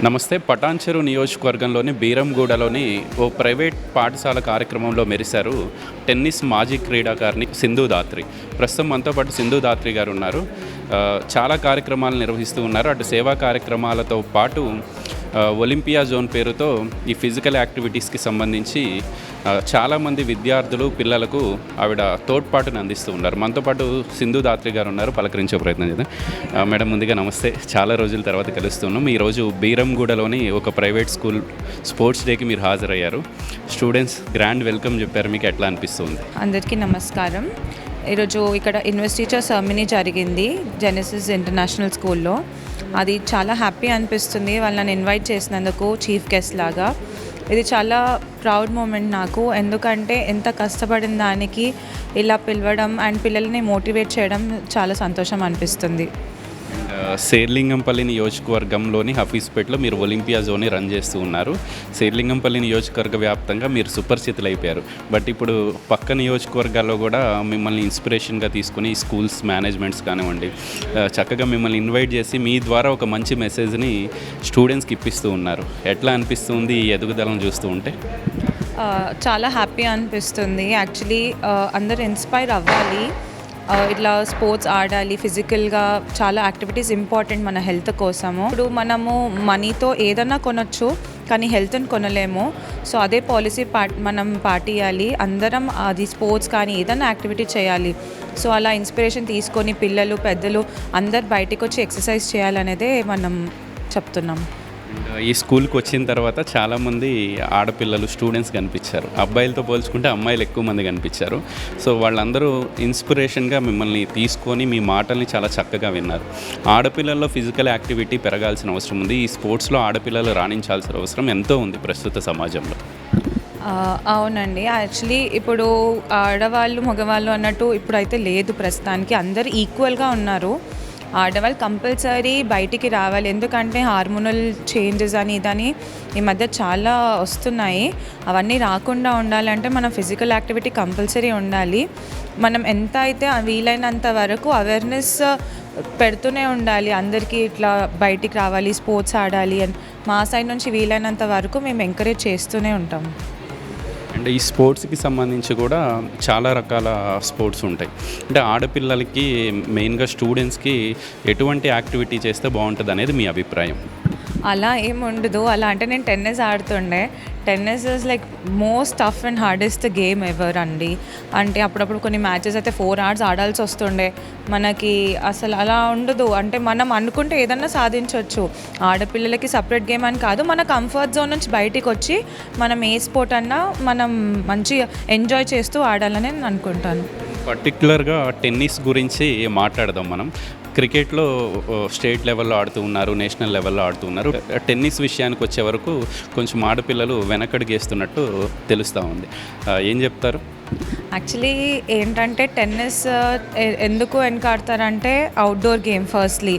నమస్తే. పటాన్చెరు నియోజకవర్గంలోని బీరంగూడలోని ఓ ప్రైవేట్ పాఠశాల కార్యక్రమంలో మెరిశారు టెన్నిస్ మాజీ క్రీడాకారిణి సింధు దాత్రి. ప్రస్తుతం మనతో పాటు సింధు దాత్రి గారు ఉన్నారు. చాలా కార్యక్రమాలు నిర్వహిస్తూ ఉన్నారు. అటు సేవా కార్యక్రమాలతో పాటు ఒలింపియా జోన్ పేరుతో ఈ ఫిజికల్ యాక్టివిటీస్కి సంబంధించి చాలామంది విద్యార్థులు పిల్లలకు ఆవిడ తోడ్పాటును అందిస్తూ ఉన్నారు. మనతో పాటు సింధు దాత్రి గారు ఉన్నారు. పలకరించే ప్రయత్నం చేద్దాం. మేడం, ముందుగా నమస్తే. చాలా రోజుల తర్వాత కలుస్తున్నాం. ఈరోజు బీరంగూడలోని ఒక ప్రైవేట్ స్కూల్ స్పోర్ట్స్ డేకి మీరు హాజరయ్యారు. స్టూడెంట్స్ గ్రాండ్ వెల్కమ్ చెప్పారు. మీకు ఎట్లా అనిపిస్తుంది? అందరికీ నమస్కారం. ఈరోజు ఇక్కడ ఇన్వెస్టిచర్ సెరమనీ జరిగింది జెనెసిస్ ఇంటర్నేషనల్ స్కూల్లో. అది చాలా హ్యాపీ అనిపిస్తుంది వాళ్ళని ఇన్వైట్ చేసినందుకు చీఫ్ గెస్ట్ లాగా. ఇది చాలా ప్రౌడ్ మూమెంట్ నాకు, ఎందుకంటే ఎంత కష్టపడిన దానికి ఇలా పిలవడం అండ్ పిల్లల్ని మోటివేట్ చేయడం చాలా సంతోషం అనిపిస్తుంది. శేర్లింగంపల్లి నియోజకవర్గంలోని హఫీజ్పేటలో మీరు ఒలింపియా జోన్ని రన్ చేస్తూ ఉన్నారు. శేర్లింగంపల్లి నియోజకవర్గ వ్యాప్తంగా మీరు సుపరిచితులు అయిపోయారు. బట్ ఇప్పుడు పక్క నియోజకవర్గాల్లో కూడా మిమ్మల్ని ఇన్స్పిరేషన్గా తీసుకుని స్కూల్స్ మేనేజ్మెంట్స్ కానివ్వండి చక్కగా మిమ్మల్ని ఇన్వైట్ చేసి మీ ద్వారా ఒక మంచి మెసేజ్ని స్టూడెంట్స్కి ఇప్పిస్తూ ఉన్నారు. ఎట్లా అనిపిస్తుంది ఈ ఎదుగుదలను చూస్తూ ఉంటే? చాలా హ్యాపీ అనిపిస్తుంది. యాక్చువల్లీ అందరు ఇన్స్పైర్ అవ్వాలి, ఇట్లా స్పోర్ట్స్ ఆడాలి, ఫిజికల్గా చాలా యాక్టివిటీస్ ఇంపార్టెంట్ మన హెల్త్ కోసము. ఇప్పుడు మనము మనీతో ఏదైనా కొనొచ్చు కానీ హెల్త్ని కొనలేము. సో అదే పాలసీ మనం పాటియాలి. అందరం అది స్పోర్ట్స్ కానీ ఏదైనా యాక్టివిటీ చేయాలి. సో అలా ఇన్స్పిరేషన్ తీసుకొని పిల్లలు పెద్దలు అందరు బయటకు వచ్చి ఎక్సర్సైజ్ చేయాలనేదే మనం చెప్తున్నాం. ఈ స్కూల్కి వచ్చిన తర్వాత చాలామంది ఆడపిల్లలు స్టూడెంట్స్ కనిపించారు. అబ్బాయిలతో పోల్చుకుంటే అమ్మాయిలు ఎక్కువ మంది కనిపించారు. సో వాళ్ళందరూ ఇన్స్పిరేషన్గా మిమ్మల్ని తీసుకొని మీ మాటల్ని చాలా చక్కగా విన్నారు. ఆడపిల్లల్లో ఫిజికల్ యాక్టివిటీ పెరగాల్సిన అవసరం ఉంది. ఈ స్పోర్ట్స్లో ఆడపిల్లలు రాణించాల్సిన అవసరం ఎంతో ఉంది ప్రస్తుత సమాజంలో. అవునండి. యాక్చువల్లీ ఇప్పుడు ఆడవాళ్ళు మగవాళ్ళు అన్నట్టు ఇప్పుడైతే లేదు. ప్రస్తుతానికి అందరు ఈక్వల్గా ఉన్నారు. ఆడవాళ్ళు కంపల్సరీ బయటికి రావాలి, ఎందుకంటే హార్మోనల్ చేంజెస్ అని ఇదని ఈ మధ్య చాలా వస్తున్నాయి. అవన్నీ రాకుండా ఉండాలంటే మనం ఫిజికల్ యాక్టివిటీ కంపల్సరీ ఉండాలి. మనం ఎంత అయితే వీలైనంత వరకు అవేర్నెస్ పెడుతూనే ఉండాలి. అందరికీ ఇట్లా బయటికి రావాలి, స్పోర్ట్స్ ఆడాలి అని మా సైడ్ నుంచి వీలైనంత వరకు మేము ఎంకరేజ్ చేస్తూనే ఉంటాం. అంటే ఈ స్పోర్ట్స్కి సంబంధించి కూడా చాలా రకాల స్పోర్ట్స్ ఉంటాయి. అంటే ఆడపిల్లలకి మెయిన్గా స్టూడెంట్స్కి ఎటువంటి యాక్టివిటీ చేస్తే బాగుంటుంది అనేది మీ అభిప్రాయం? అలా ఏమి ఉండదు. అలా అంటే నేను టెన్నిస్ ఆడుతుండే. Tennis is like most tough and hardest game ever అండి. అంటే అప్పుడప్పుడు కొన్ని మ్యాచెస్ అయితే 4 hours ఆడాల్సి వస్తుండే. మనకి అసలు అలా ఉండదు. అంటే మనం అనుకుంటే ఏదన్నా సాధించవచ్చు. ఆడపిల్లలకి సపరేట్ గేమ్ అని కాదు, మన కంఫర్ట్ జోన్ నుంచి బయటికి వచ్చి మనం ఏ స్పోర్ట్ అన్నా మనం మంచిగా ఎంజాయ్ చేస్తూ ఆడాలని నేను అనుకుంటాను. పర్టిక్యులర్గా టెన్నిస్ గురించి మాట్లాడదాం మనం. క్రికెట్లో స్టేట్ లెవెల్లో ఆడుతూ ఉన్నారు, నేషనల్ లెవెల్లో ఆడుతూ ఉన్నారు. టెన్నిస్ విషయానికి వచ్చే వరకు కొంచెం ఆడపిల్లలు వెనకడుగేస్తున్నట్టు తెలుస్తూ ఉంది. ఏం చెప్తారు? యాక్చువల్లీ ఏంటంటే టెన్నిస్ ఎందుకు వెనకాడతారంటే అవుట్డోర్ గేమ్ ఫస్ట్లీ.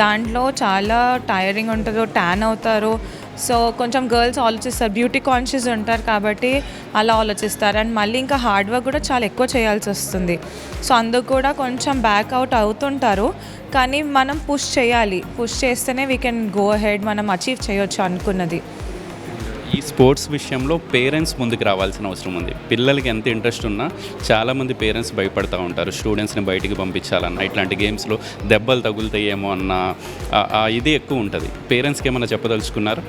దాంట్లో చాలా టైరింగ్ ఉంటుందో, ట్యాన్ అవుతారు. సో కొంచెం గర్ల్స్ ఆలోచిస్తారు, బ్యూటీ కాన్షియస్ ఉంటారు కాబట్టి అలా ఆలోచిస్తారు. అండ్ మళ్ళీ ఇంకా హార్డ్ వర్క్ కూడా చాలా ఎక్కువ చేయాల్సి వస్తుంది. సో అందుకు కూడా కొంచెం బ్యాక్ అవుట్ అవుతుంటారు. కానీ మనం పుష్ చేయాలి. పుష్ చేస్తేనే వీ కెన్ గో అహెడ్, మనం అచీవ్ చేయొచ్చు అనుకున్నది. ఈ స్పోర్ట్స్ విషయంలో పేరెంట్స్ ముందుకు రావాల్సిన అవసరం ఉంది. పిల్లలకి ఎంత ఇంట్రెస్ట్ ఉన్నా చాలామంది పేరెంట్స్ భయపడుతూ ఉంటారు స్టూడెంట్స్ని బయటికి పంపించాలన్నా, ఇట్లాంటి గేమ్స్లో దెబ్బలు తగులుతాయేమో అన్న ఇది ఎక్కువ ఉంటుంది. పేరెంట్స్కి ఏమైనా చెప్పదలుచుకున్నారు?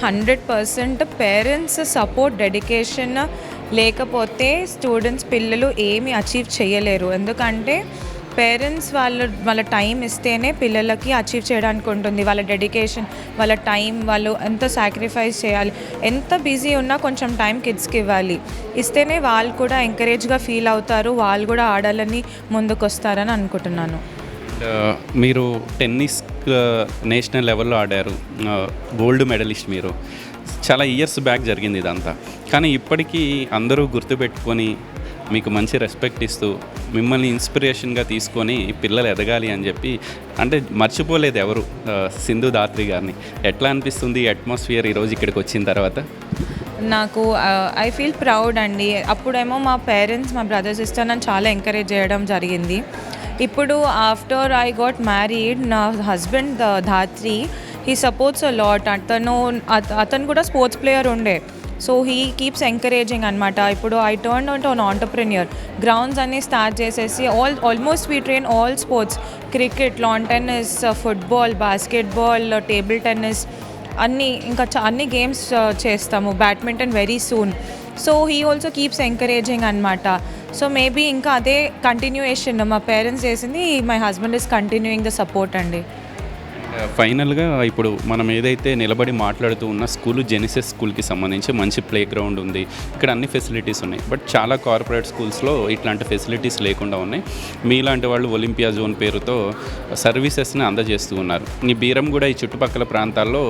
100% పేరెంట్స్ సపోర్ట్, డెడికేషన్ లేకపోతే స్టూడెంట్స్ పిల్లలు ఏమి అచీవ్ చేయలేరు. ఎందుకంటే పేరెంట్స్ వాళ్ళ టైం ఇస్తేనే పిల్లలకి అచీవ్ చేయడానికి ఉంటుంది. వాళ్ళ డెడికేషన్, వాళ్ళ టైం, వాళ్ళు ఎంత సాక్రిఫైస్ చేయాలి. ఎంత బిజీ ఉన్నా కొంచెం టైం కిడ్స్కి ఇవ్వాలి. ఇస్తేనే వాళ్ళు కూడా ఎంకరేజ్గా ఫీల్ అవుతారు, వాళ్ళు కూడా ఆడాలని ముందుకు వస్తారని అనుకుంటున్నాను. మీరు టెన్నిస్ నేషనల్ లెవెల్లో ఆడారు, గోల్డ్ మెడలిస్ట్ మీరు. చాలా ఇయర్స్ బ్యాక్ జరిగింది ఇదంతా. కానీ ఇప్పటికీ అందరూ గుర్తుపెట్టుకొని మీకు మంచి రెస్పెక్ట్ ఇస్తూ మిమ్మల్ని ఇన్స్పిరేషన్గా తీసుకొని పిల్లలు ఎదగాలి అని చెప్పి అంటే మర్చిపోలేదు ఎవరు సింధు దాత్రి గారిని. ఎట్లా అనిపిస్తుంది ఈ అట్మాస్ఫియర్ ఈరోజు ఇక్కడికి వచ్చిన తర్వాత? నాకు ఐ ఫీల్ ప్రౌడ్ అండి. అప్పుడేమో మా పేరెంట్స్, మా బ్రదర్, సిస్టర్ నన్ను చాలా ఎంకరేజ్ చేయడం జరిగింది. ఇప్పుడు ఆఫ్టర్ ఐ గాట్ మ్యారీడ్, నా husband Dhatri he supports a lot. అతను కూడా స్పోర్ట్స్ ప్లేయర్ ఉండే. సో హీ కీప్స్ ఎంకరేజింగ్ అనమాట. ఇప్పుడు I turn out an entrepreneur. Grounds అన్నీ స్టార్ట్ చేసేసి almost we train all sports, cricket, lawn tennis, football, basketball, table tennis, అన్ని games చేస్తాము. Badminton very soon. So he also keeps encouraging అనమాట. So maybe ఇంకా అదే continuation మా parents చేసింది, my husband is continuing the support అండి. ఫైనల్గా ఇప్పుడు మనం ఏదైతే నిలబడి మాట్లాడుతూ ఉన్న స్కూల్ జెనిసిస్ స్కూల్కి సంబంధించి మంచి ప్లే గ్రౌండ్ ఉంది, ఇక్కడ అన్ని ఫెసిలిటీస్ ఉన్నాయి. బట్ చాలా కార్పొరేట్ స్కూల్స్లో ఇట్లాంటి ఫెసిలిటీస్ లేకుండా ఉన్నాయి. మీలాంటి వాళ్ళు ఒలింపియా జోన్ పేరుతో సర్వీసెస్ని అందజేస్తూ ఉన్నారు. ఈ బీరంగూడ ఈ చుట్టుపక్కల ప్రాంతాల్లో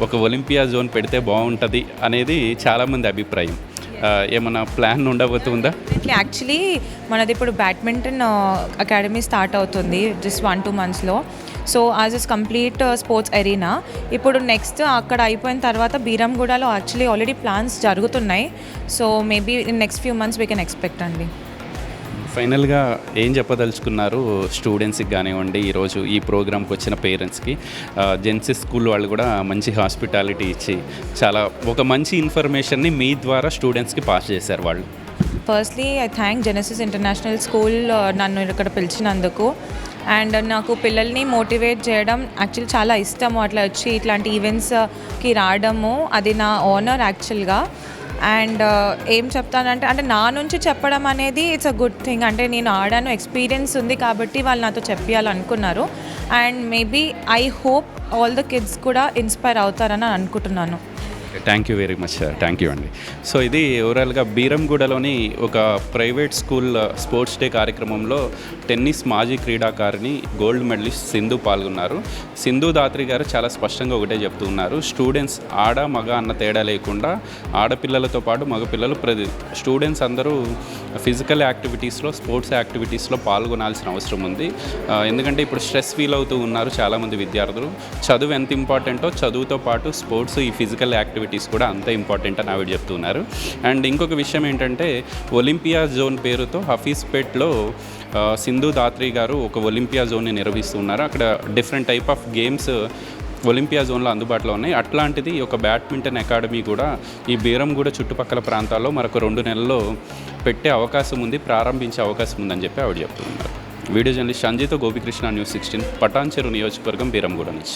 ఒక ఒలింపియా జోన్ పెడితే బాగుంటుంది అనేది చాలామంది అభిప్రాయం. ఏమన్నా ప్లాన్ ఉండబోతుందా? యాక్చువల్లీ మనది ఇప్పుడు బ్యాడ్మింటన్ అకాడమీ స్టార్ట్ అవుతుంది జస్ట్ 1-2 monthsలో. So as is complete sports arena. ఇప్పుడు నెక్స్ట్ అక్కడ అయిపోయిన తర్వాత బీరంగూడలో యాక్చువల్లీ ఆల్రెడీ ప్లాన్స్ జరుగుతున్నాయి. So maybe in next few months we can expect అండి. ఫైనల్గా ఏం చెప్పదలుచుకున్నారు స్టూడెంట్స్కి కానివ్వండి, ఈరోజు ఈ ప్రోగ్రామ్కి వచ్చిన పేరెంట్స్కి? జెన్సిస్ స్కూల్ వాళ్ళు కూడా మంచి హాస్పిటాలిటీ ఇచ్చి చాలా ఒక మంచి ఇన్ఫర్మేషన్ని మీ ద్వారా స్టూడెంట్స్కి పాస్ చేశారు వాళ్ళు. Firstly I thank Genesis international school నన్ను ఇక్కడ పిలిచినందుకు. అండ్ నాకు పిల్లల్ని మోటివేట్ చేయడం యాక్చువల్లీ చాలా ఇష్టము. అట్లా వచ్చి ఇట్లాంటి ఈవెంట్స్కి రావడము అది నా ఆనర్ యాక్చువల్గా. అండ్ ఏం చెప్తానంటే, అంటే నా నుంచి చెప్పడం అనేది ఇట్స్ అ గుడ్ థింగ్. అంటే నేను ఆడాను, ఎక్స్పీరియన్స్ ఉంది కాబట్టి వాళ్ళు నాతో చెప్పాలనుకున్నారు. And maybe I hope all the kids కూడా ఇన్స్పైర్ అవుతారని అనుకుంటున్నాను. Thank you very much sir. Thank you అండి. సో ఇది ఓవరాల్గా బీరంగూడలోని ఒక ప్రైవేట్ స్కూల్ స్పోర్ట్స్ డే కార్యక్రమంలో టెన్నిస్ మాజీ క్రీడాకారిణి గోల్డ్ మెడలిస్ట్ సింధు పాల్గొన్నారు. సింధు దాత్రి గారు చాలా స్పష్టంగా ఒకటే చెప్తూ ఉన్నారు, స్టూడెంట్స్ ఆడ మగ అన్న తేడా లేకుండా ఆడపిల్లలతో పాటు మగపిల్లలు స్టూడెంట్స్ అందరూ ఫిజికల్ యాక్టివిటీస్లో, స్పోర్ట్స్ యాక్టివిటీస్లో పాల్గొనాల్సిన అవసరం ఉంది. ఎందుకంటే ఇప్పుడు స్ట్రెస్ ఫీల్ అవుతూ ఉన్నారు చాలామంది విద్యార్థులు. చదువు ఎంత ఇంపార్టెంటో చదువుతో పాటు స్పోర్ట్స్, ఈ ఫిజికల్ యాక్టివిటీస్ కూడా అంతే ఇంపార్టెంట్ అని ఆవిడ చెప్తున్నారు. అండ్ ఇంకొక విషయం ఏంటంటే, ఒలింపియా జోన్ పేరుతో హఫీజ్పేట్లో సింధు దాత్రి గారు ఒక ఒలింపియా జోన్ని నిర్వహిస్తున్నారు. అక్కడ different type of games Olympia జోన్లో అందుబాటులో ఉన్నాయి. అట్లాంటిది ఒక బ్యాడ్మింటన్ అకాడమీ కూడా ఈ బీరంగూడ చుట్టుపక్కల ప్రాంతాల్లో మరొక 2 నెలల్లో పెట్టే అవకాశం ఉంది, ప్రారంభించే అవకాశం ఉందని చెప్పి ఆవిడ చెప్తున్నారు. వీడియో జర్నలిస్ట్ సంజయ్తో గోపికృష్ణ, న్యూస్ 16, పటాన్చెరు నియోజకవర్గం, బీరంగూడ నుంచి.